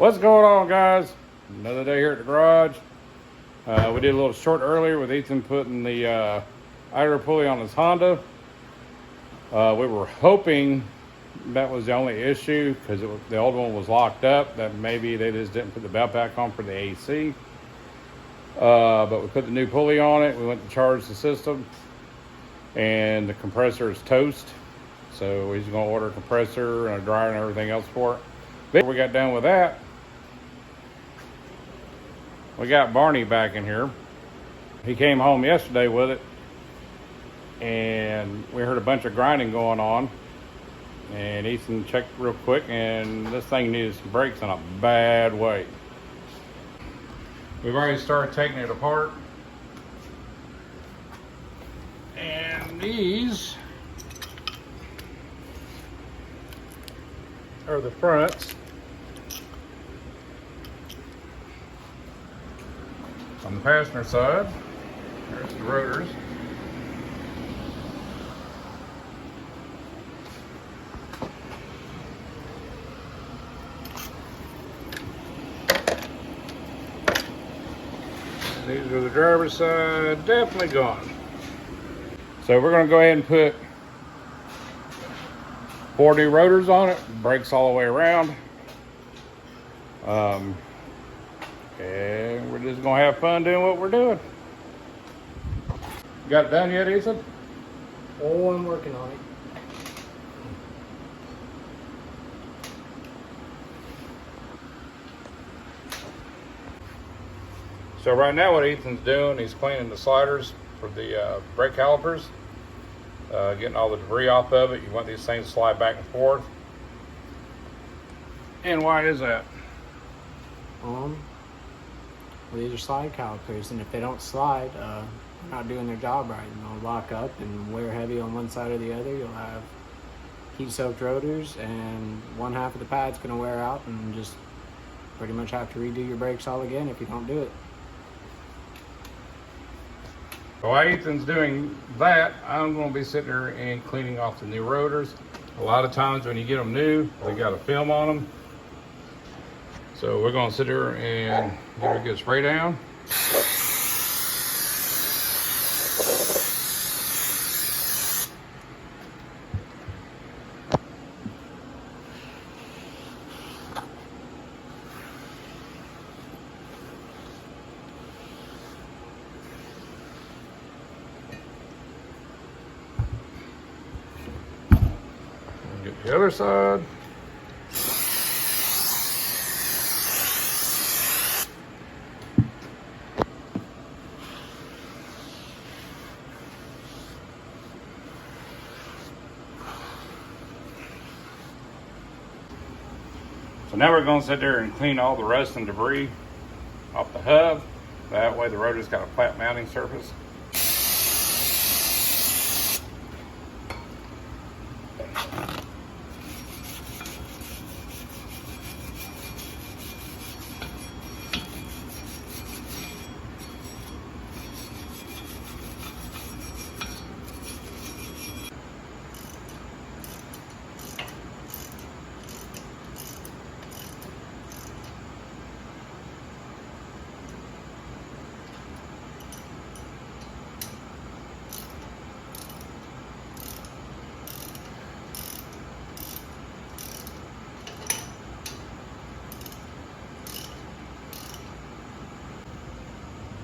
What's going on, guys? Another day here at the garage. We did a little short earlier with Ethan putting the idler pulley on his Honda. We were hoping that was the only issue because the old one was locked up, that maybe they just didn't put the belt back on for the AC. But we put the new pulley on it. We went to charge the system and the compressor is toast. So he's going to order a compressor and a dryer and everything else for it. Before we got done with that, we got Barney back in here. He came home yesterday with it, and we heard a bunch of grinding going on. And Ethan checked real quick, and this thing needed some brakes in a bad way. We've already started taking it apart. And these are the fronts. On the passenger side, there's the rotors. These are the driver's side, definitely gone. So we're going to go ahead and put 4 new rotors on it, brakes all the way around. And we're just gonna have fun doing what we're doing. You got it done yet, Ethan? Oh, I'm working on it. So right now what Ethan's doing, he's cleaning the sliders for the brake calipers, getting all the debris off of it. You want these things to slide back and forth. And why is that? Well, these are slide calipers, and if they don't slide, they're not doing their job right, and they'll lock up and wear heavy on one side or the other. You'll have heat-soaked rotors, and one half of the pad's going to wear out, and just pretty much have to redo your brakes all again if you don't do it. While Ethan's doing that, I'm going to be sitting there and cleaning off the new rotors. A lot of times when you get them new, they got a film on them. So we're going to sit here and give it a good spray down. Get the other side. So now we're going to sit there and clean all the rust and debris off the hub. That way the rotor's got a flat mounting surface.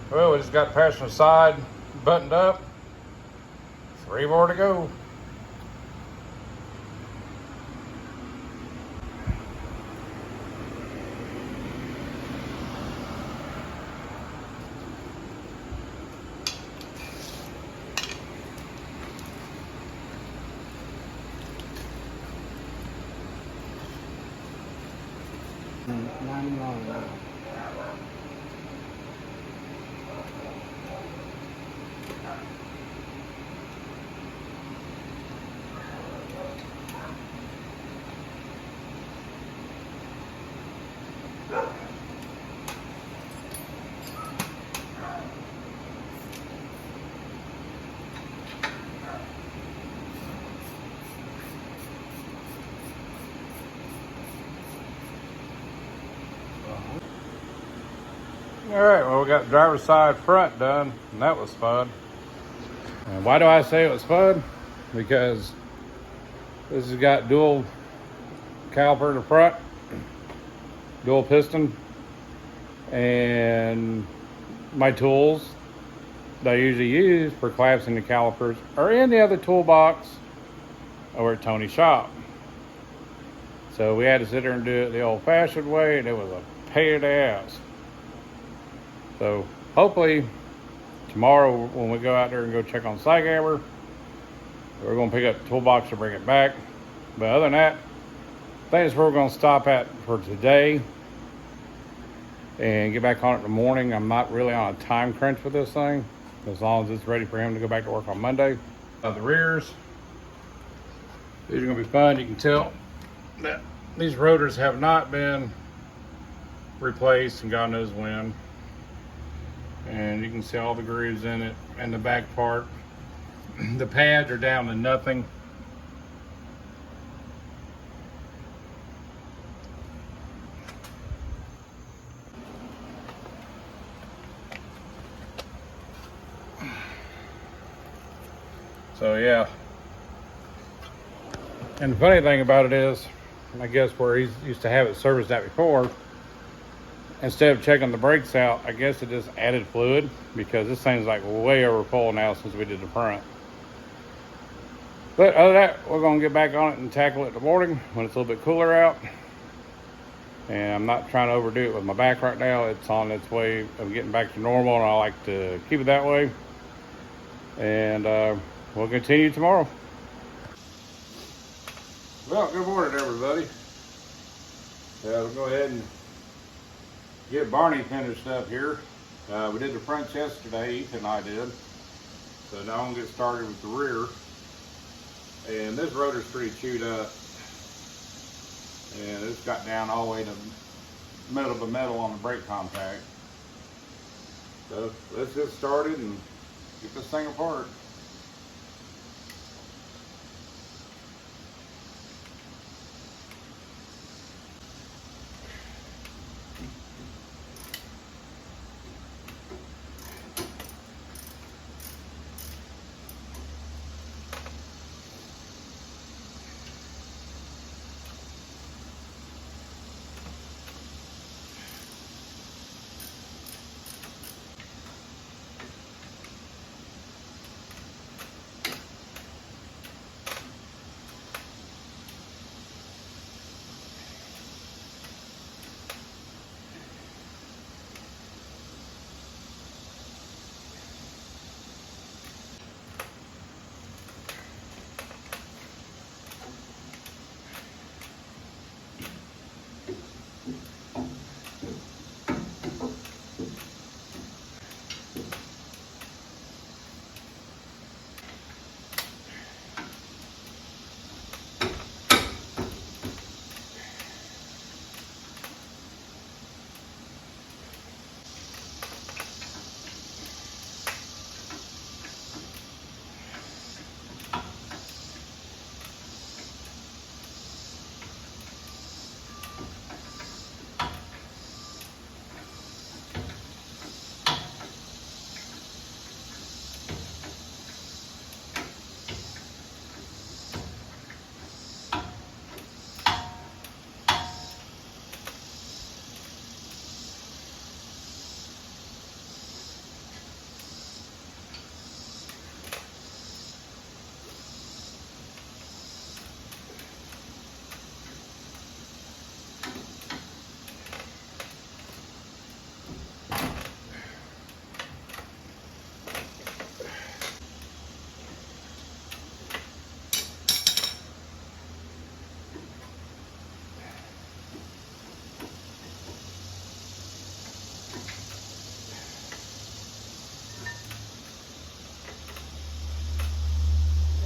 Well, we just got the passenger side buttoned up. 3 more to go. Not even long enough. All right, well, we got the driver's side front done, and that was fun. And why do I say it was fun? Because this has got dual caliper in the front, dual piston, and my tools that I usually use for collapsing the calipers are in the other toolbox over at Tony's shop. So we had to sit there and do it the old-fashioned way, and it was a pain in the ass. So hopefully tomorrow when we go out there and go check on Cygammer, we're going to pick up the toolbox and bring it back. But other than that, I think that's where we're going to stop at for today and get back on it in the morning. I'm not really on a time crunch with this thing, as long as it's ready for him to go back to work on Monday. The rears, these are going to be fun. You can tell that these rotors have not been replaced, and God knows when. And you can see all the grooves in it and the back part. The pads are down to nothing. So yeah. And the funny thing about it is, I guess where he's used to have it serviced out before, instead of checking the brakes out, I guess it just added fluid, because this thing's like way over full now since we did the front. But other than that, we're gonna get back on it and tackle it in the morning when it's a little bit cooler out. And I'm not trying to overdo it with my back right now. It's on its way of getting back to normal, and I like to keep it that way. And we'll continue tomorrow. Well, good morning, everybody. We'll go ahead and get Barney finished up here. We did the fronts yesterday, Ethan and I did. So now I'm gonna get started with the rear. And this rotor's pretty chewed up. And it's got down all the way to metal to metal on the brake contact. So let's get started and get this thing apart.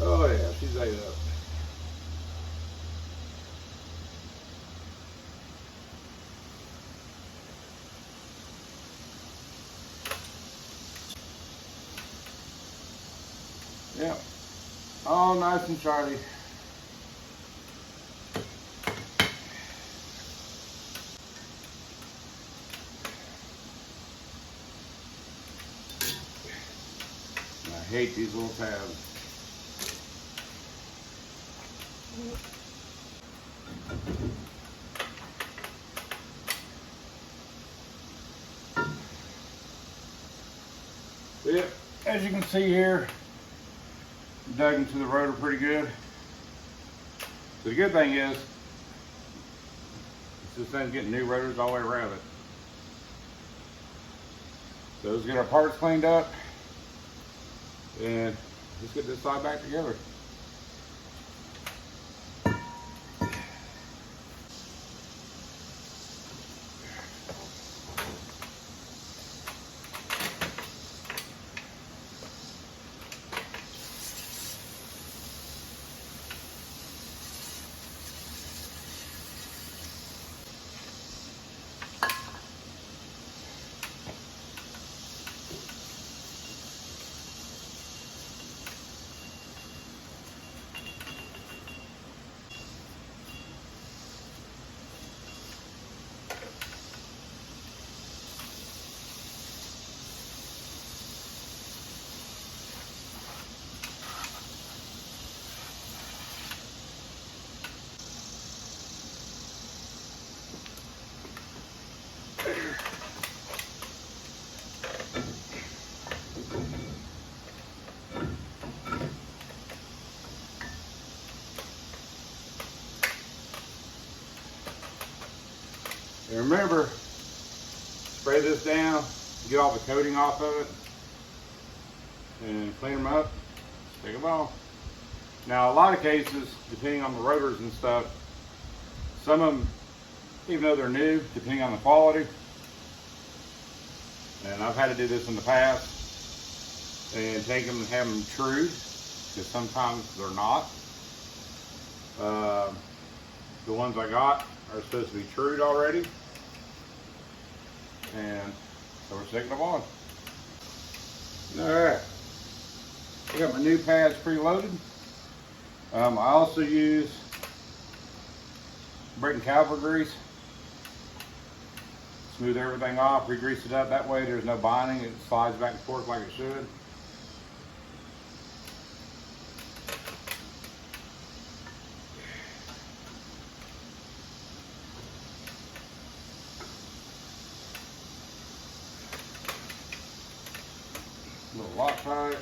Oh yeah, she's ate up. Yeah, all nice and shiny. hate these little tabs. Yeah, as you can see here, dug into the rotor pretty good. So the good thing is, this thing's getting new rotors all the way around it. So let's get our parts cleaned up and let's get this side back together. And remember, spray this down, get all the coating off of it, and clean them up, take them off. Now, a lot of cases, depending on the rotors and stuff, some of them, even though they're new, depending on the quality, and I've had to do this in the past, and take them and have them trued, because sometimes they're not. The ones I got are supposed to be trued already, and so we're sticking them on. Alright, I got my new pads preloaded. I also use brake and caliper grease. Smooth everything off, re-grease it up, that way there's no binding, it slides back and forth like it should. Little Loctite.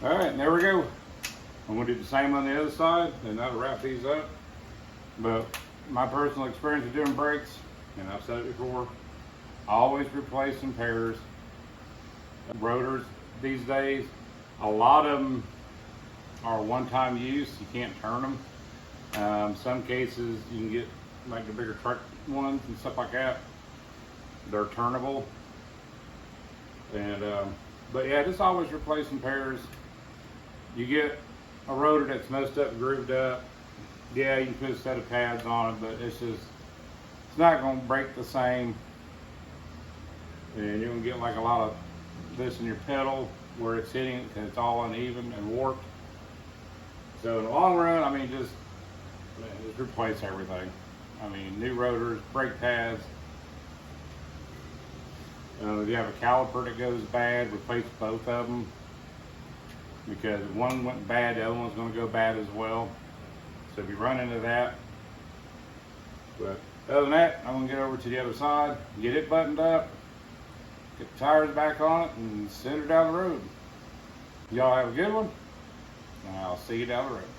All right, and there we go. I'm gonna do the same on the other side, and that'll wrap these up. But my personal experience with doing brakes, and I've said it before, I always replace in pairs. Rotors these days, a lot of them are one-time use. You can't turn them. Some cases you can get like the bigger truck ones and stuff like that. They're turnable. And but yeah, just always replace in pairs. You get a rotor that's messed up, grooved up. Yeah, you can put a set of pads on it, but it's not going to break the same. And you're going to get like a lot of this in your pedal where it's hitting, and it's all uneven and warped. So in the long run, I mean, just replace everything. I mean, new rotors, brake pads. If you have a caliper that goes bad, replace both of them. Because if one went bad, the other one's going to go bad as well. So if you run into that. But other than that, I'm going to get over to the other side, get it buttoned up, get the tires back on it, and send her down the road. Y'all have a good one, and I'll see you down the road.